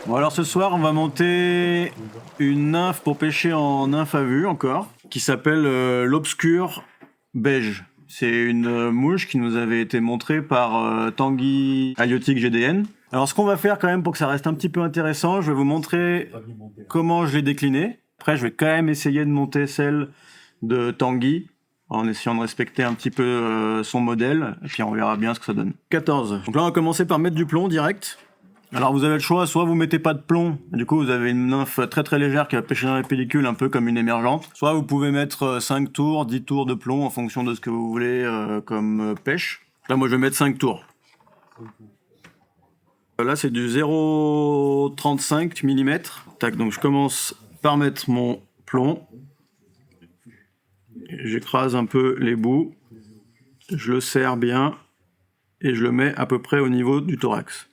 Bon alors ce soir on va monter une nymphe pour pêcher en nymphe à vue encore, qui s'appelle l'obscur beige. C'est une mouche qui nous avait été montrée par Tanguy Halieutique GDN. Alors ce qu'on va faire quand même pour que ça reste un petit peu intéressant, je vais vous montrer comment je l'ai déclinée. Après je vais quand même essayer de monter celle de Tanguy, en essayant de respecter un petit peu son modèle, et puis on verra bien ce que ça donne. 14. Donc là on va commencer par mettre du plomb direct. Alors vous avez le choix, soit vous mettez pas de plomb, du coup vous avez une nymphe très très légère qui va pêcher dans la pellicule un peu comme une émergente, soit vous pouvez mettre 5 tours, 10 tours de plomb en fonction de ce que vous voulez comme pêche. Là moi je vais mettre 5 tours. Là c'est du 0,35 mm. Tac, donc je commence par mettre mon plomb. J'écrase un peu les bouts, je le serre bien et je le mets à peu près au niveau du thorax.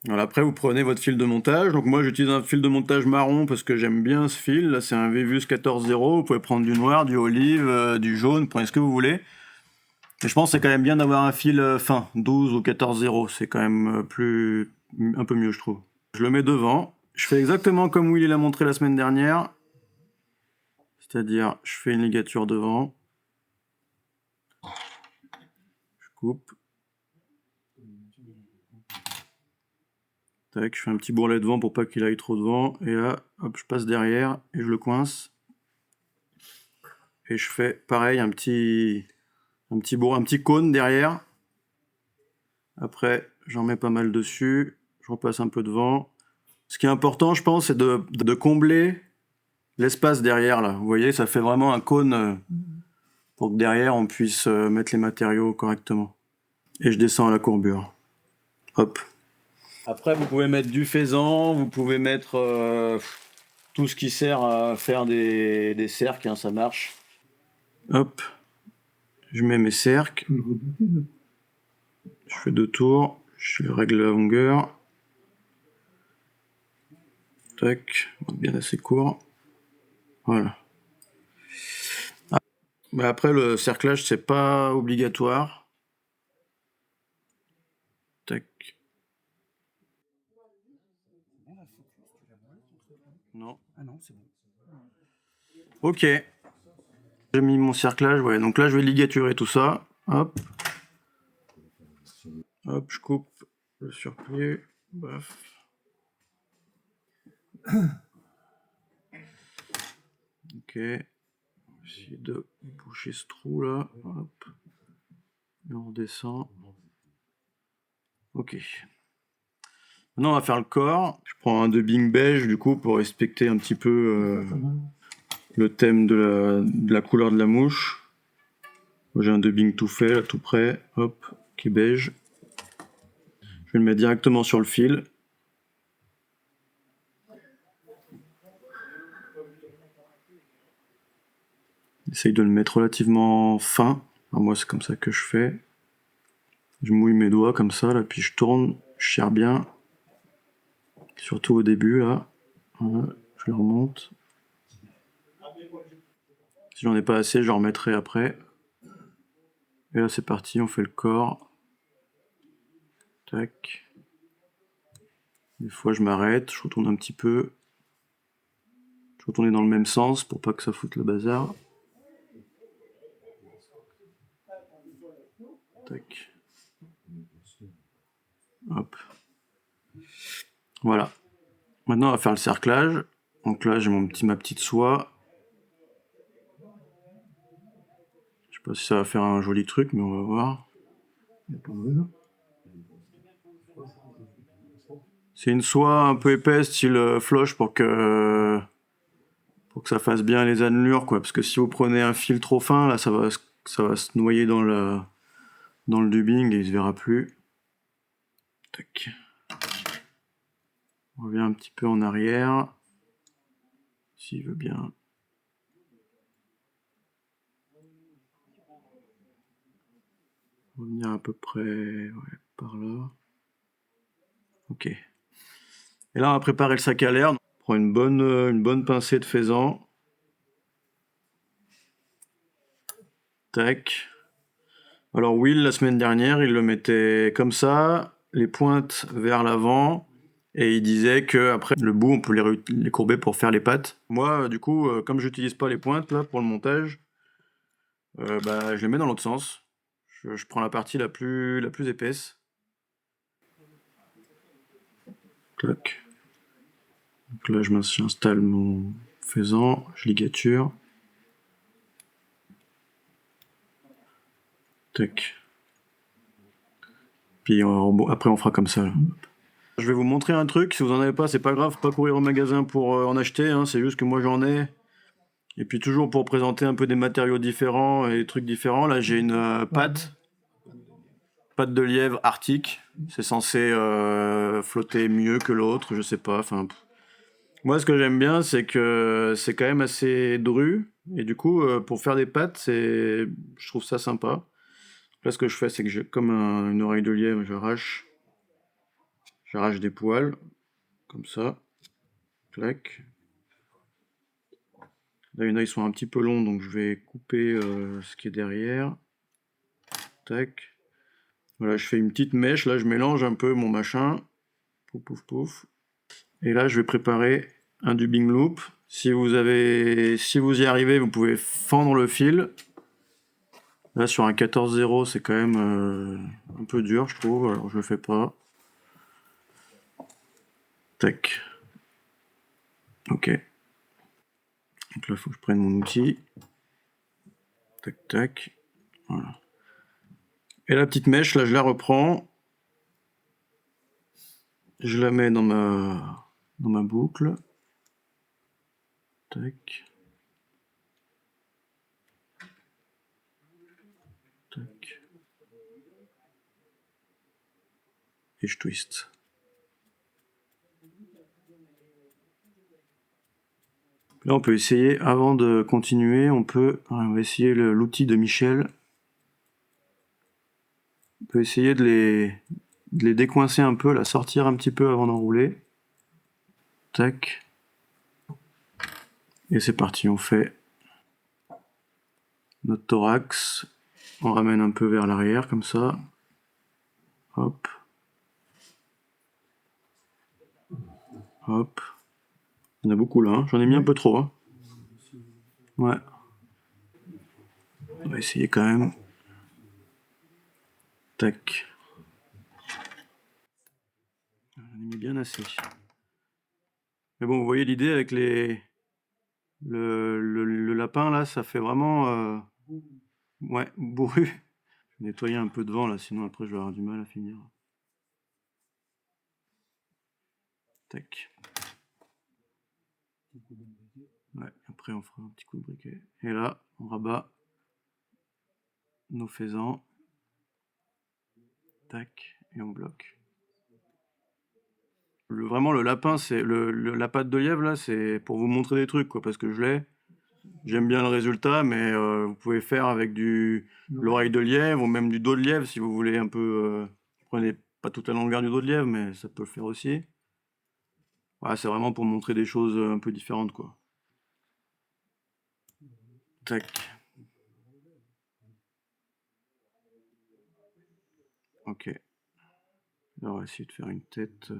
Voilà, après vous prenez votre fil de montage. Donc moi j'utilise un fil de montage marron parce que j'aime bien ce fil. Là c'est un Vevus 14-0. Vous pouvez prendre du noir, du olive, du jaune, prenez ce que vous voulez. Et je pense que c'est quand même bien d'avoir un fil fin, 12 ou 14-0. C'est quand même un peu mieux je trouve. Je le mets devant. Je fais exactement comme Willy l'a montré la semaine dernière. C'est-à-dire je fais une ligature devant. Je coupe. Tac, je fais un petit bourrelet devant pour pas qu'il aille trop devant. Et là, hop, je passe derrière et je le coince. Et je fais pareil, un petit cône derrière. Après, j'en mets pas mal dessus. Je repasse un peu devant. Ce qui est important, je pense, c'est de combler l'espace derrière, là. Vous voyez, ça fait vraiment un cône pour que derrière, on puisse mettre les matériaux correctement. Et je descends à la courbure. Hop. Après, vous pouvez mettre du faisan, vous pouvez mettre tout ce qui sert à faire des cercles, hein, ça marche. Hop. Je mets mes cercles. Je fais 2 tours. Je règle la longueur. Tac. Bien assez court. Voilà. Mais après, le cerclage, c'est pas obligatoire. Tac. Non. Ah non, c'est bon. Ok. J'ai mis mon cerclage, ouais. Donc là, je vais ligaturer tout ça. Hop. Hop, je coupe le surplus. Baf. Ok. Essayer de boucher ce trou là. Hop. Et on redescend. Ok. Maintenant, on va faire le corps. Je prends un dubbing beige du coup pour respecter un petit peu le thème de la couleur de la mouche. J'ai un dubbing tout fait, là, tout prêt. Hop, qui est beige. Je vais le mettre directement sur le fil. J'essaye de le mettre relativement fin. Alors moi, c'est comme ça que je fais. Je mouille mes doigts comme ça, là, puis je tourne, je serre bien. Surtout au début, là. Voilà, je le remonte. Si j'en ai pas assez, je remettrai après. Et là, c'est parti, on fait le corps. Tac. Des fois, je m'arrête, je retourne un petit peu. Je retourne dans le même sens pour pas que ça foute le bazar. Tac. Hop. Voilà. Maintenant, on va faire le cerclage. Donc là, j'ai ma petite soie. Je sais pas si ça va faire un joli truc, mais on va voir. C'est une soie un peu épaisse, style floche, pour que ça fasse bien les annelures, quoi. Parce que si vous prenez un fil trop fin, là, ça va se noyer dans le dubbing et il se verra plus. Tac. On revient un petit peu en arrière. S'il veut bien. Revenir à peu près par là. Ok. Et là, on va préparer le sac à l'air. On prend une bonne pincée de faisan. Tac. Alors Will, la semaine dernière, il le mettait comme ça. les pointes vers l'avant. Et il disait que après le bout, on peut les courber pour faire les pattes. Moi, du coup, comme j'utilise pas les pointes là pour le montage, je les mets dans l'autre sens. Je prends la partie la plus épaisse. Clac. Donc là, j'installe mon faisan, je ligature. Tac. Puis après, on fera comme ça. Là. Je vais vous montrer un truc. Si vous en avez pas, c'est pas grave. Pas courir au magasin pour en acheter. Hein, c'est juste que moi, j'en ai. Et puis toujours pour présenter un peu des matériaux différents et des trucs différents. Là, j'ai une pâte de lièvre arctique. C'est censé flotter mieux que l'autre. Je sais pas. Enfin, moi, ce que j'aime bien, c'est que c'est quand même assez dru. Et du coup, pour faire des pâtes, je trouve ça sympa. Là, ce que je fais, c'est que j'ai comme une oreille de lièvre, j'arrache des poils, comme ça. Clac. Là, il y en a, ils sont un petit peu longs, donc je vais couper ce qui est derrière. Tac. Voilà, je fais une petite mèche. Là, je mélange un peu mon machin. Pouf, pouf, pouf. Et là, je vais préparer un dubbing loop. Si vous y arrivez, vous pouvez fendre le fil. Là, sur un 14-0, c'est quand même un peu dur, je trouve. Alors, je le fais pas. Tac. Ok. Donc là, il faut que je prenne mon outil. Tac, tac. Voilà. Et la petite mèche, là, je la reprends. Je la mets dans ma boucle. Tac. Tac. Et je twist. Là, on peut essayer, avant de continuer, on va essayer l'outil de Michel. On peut essayer de les décoincer un peu, la sortir un petit peu avant d'enrouler. Tac. Et c'est parti, on fait notre thorax. On ramène un peu vers l'arrière, comme ça. Hop. Hop. Il y en a beaucoup là, hein. J'en ai mis un peu trop. Hein. Ouais. On va essayer quand même. Tac. J'en ai mis bien assez. Mais bon, vous voyez l'idée avec le lapin là, ça fait vraiment ouais, bourru. Je vais nettoyer un peu devant là, sinon après je vais avoir du mal à finir. Tac. Ouais, après on fera un petit coup de briquet. Et là, on rabat nos faisans. Tac, et on bloque. Vraiment le lapin, c'est la pâte de lièvre là, c'est pour vous montrer des trucs quoi, parce que je l'ai. J'aime bien le résultat, mais vous pouvez faire avec l'oreille de lièvre ou même du dos de lièvre si vous voulez un peu. Prenez pas toute la longueur du dos de lièvre, mais ça peut le faire aussi. Ouais, c'est vraiment pour montrer des choses un peu différentes quoi. Tac. Ok. Là, on va essayer de faire une tête.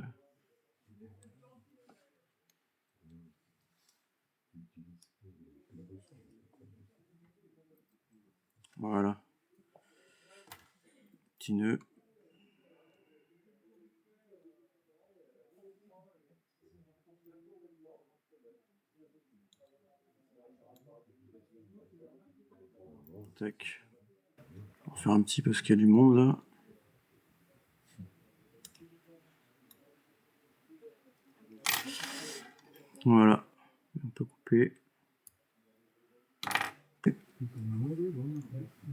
Voilà. Petit nœud. Tac. On va faire un petit parce qu'il y a du monde là. Voilà. On peut couper.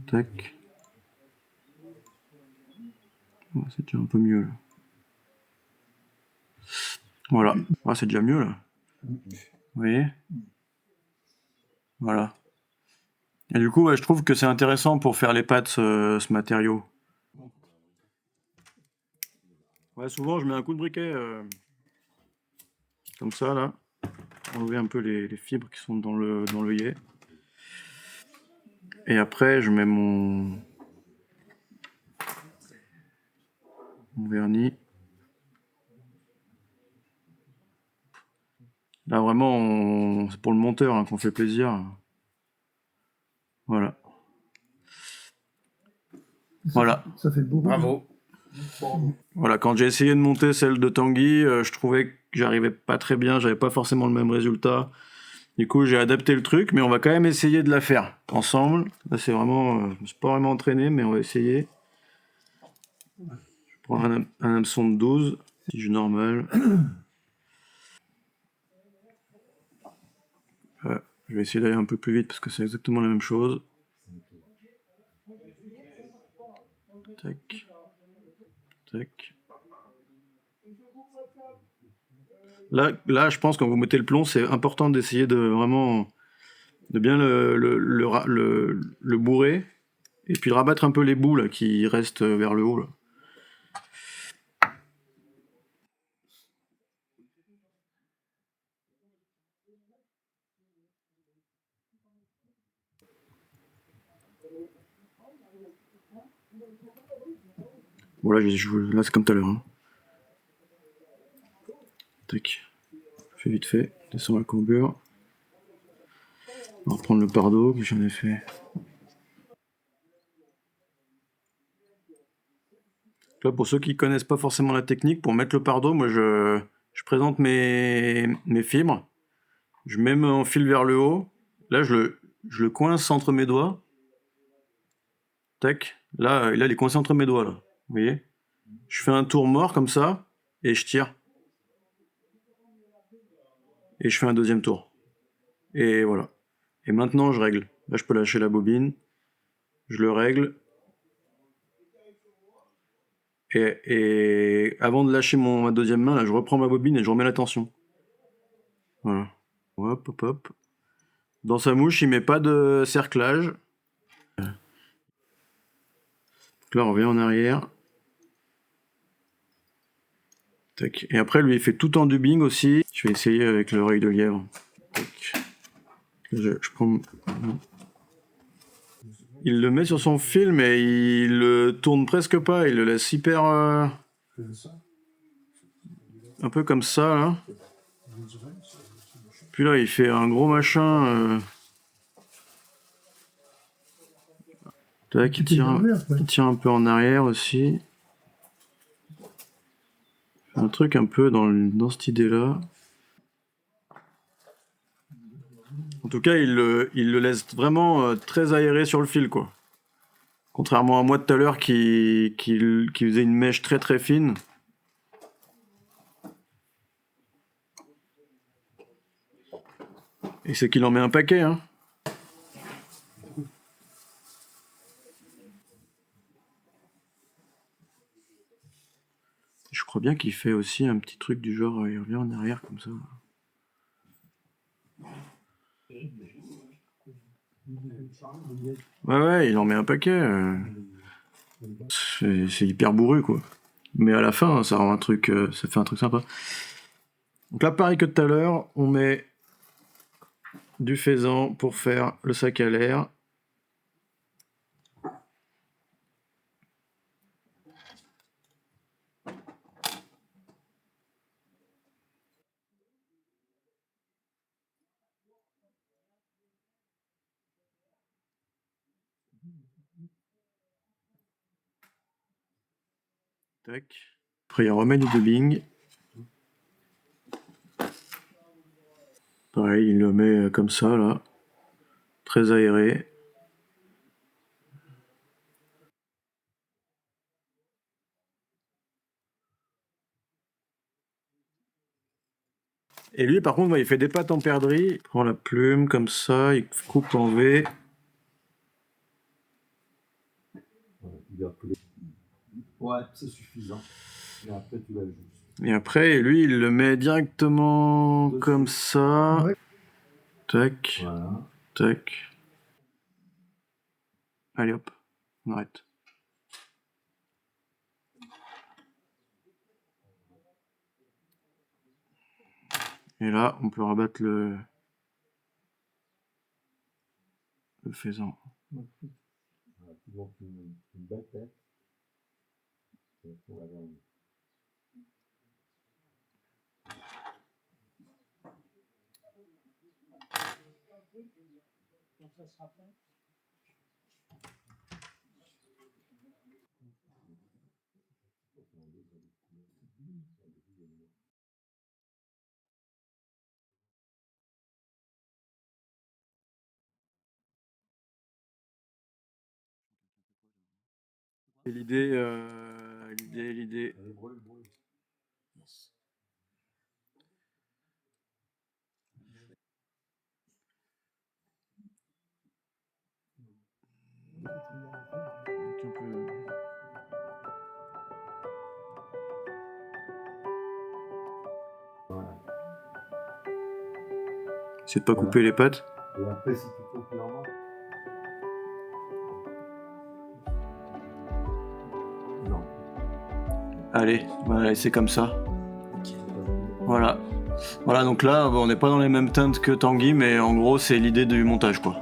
Tac. Oh, c'est déjà un peu mieux là. Voilà. Ah, c'est déjà mieux là. Vous voyez? Voilà. Et du coup, ouais, je trouve que c'est intéressant pour faire les pâtes ce matériau. Ouais, souvent je mets un coup de briquet comme ça là. Enlever un peu les fibres qui sont dans l'œillet. Et après, je mets mon mon vernis. Là, vraiment, c'est pour le monteur hein, qu'on fait plaisir. Voilà. Voilà. Ça fait beau. Bravo. Voilà, quand j'ai essayé de monter celle de Tanguy, je trouvais que j'arrivais pas très bien, j'avais pas forcément le même résultat. Du coup, j'ai adapté le truc, mais on va quand même essayer de la faire ensemble. Là, c'est vraiment, je me suis pas vraiment entraîné, mais on va essayer. Je prends un hameçon de 12, tige normale. Je vais essayer d'aller un peu plus vite parce que c'est exactement la même chose. Tac. Tac. Là, je pense que quand vous mettez le plomb, c'est important d'essayer de vraiment de bien le bourrer et puis de rabattre un peu les bouts là, qui restent vers le haut. Là. Bon, là, là c'est comme tout à l'heure. Hein. Tac. Je fais vite fait. Descends la courbure. On va reprendre le pardot que j'en ai fait. Là, pour ceux qui connaissent pas forcément la technique, pour mettre le pardot, moi je présente mes fibres. Je mets mon fil vers le haut. Là, je le coince entre mes doigts. Tac. Là, il est coincé entre mes doigts. Là. Vous voyez? Je fais un tour mort comme ça et je tire. Et je fais un deuxième tour. Et voilà. Et maintenant, je règle. Là, je peux lâcher la bobine. Je le règle. Et avant de lâcher ma deuxième main, là, je reprends ma bobine et je remets la tension. Voilà. Hop, hop, hop. Dans sa mouche, il met pas de cerclage. Donc là, on revient en arrière. Tac. Et après, lui, il fait tout en dubbing aussi. Je vais essayer avec l'oreille de lièvre. Tac. Je prends... Il le met sur son fil, mais il le tourne presque pas. Il le laisse hyper... un peu comme ça, là. Puis là, il fait un gros machin... Tac, il tire un peu en arrière aussi. Un truc un peu dans cette idée-là. En tout cas, il le laisse vraiment très aéré sur le fil, quoi. Contrairement à moi tout à l'heure qui faisait une mèche très très fine. Et c'est qu'il en met un paquet, hein. Je crois bien qu'il fait aussi un petit truc du genre, il revient en arrière comme ça. Ouais, il en met un paquet. C'est hyper bourru, quoi. Mais à la fin, ça rend un truc, ça fait un truc sympa. Donc là, pareil que tout à l'heure, on met du faisan pour faire le sac à l'air. Tac. Après, il remet du dubbing. Pareil, il le met comme ça, là. Très aéré. Et lui, par contre, il fait des pattes en perdrix. Il prend la plume comme ça, il coupe en V. Ouais, c'est suffisant. Et après, tu l'ajustes. Et après, lui, il le met directement Dessus. comme ça. Ouais. Tac, Voilà. tac. Allez hop, on arrête. Et là, on peut rabattre le faisan. Voilà, tu montes une belle tête. Et l'idée. Allez, brûle, brûle. Donc, un peu- Voilà. C'est de pas Voilà. couper les pattes. Et après, si tu coupes clairement. Non. Allez, voilà, c'est comme ça. Voilà. Voilà, donc là, bon, on n'est pas dans les mêmes teintes que Tanguy, mais en gros, c'est l'idée du montage, quoi.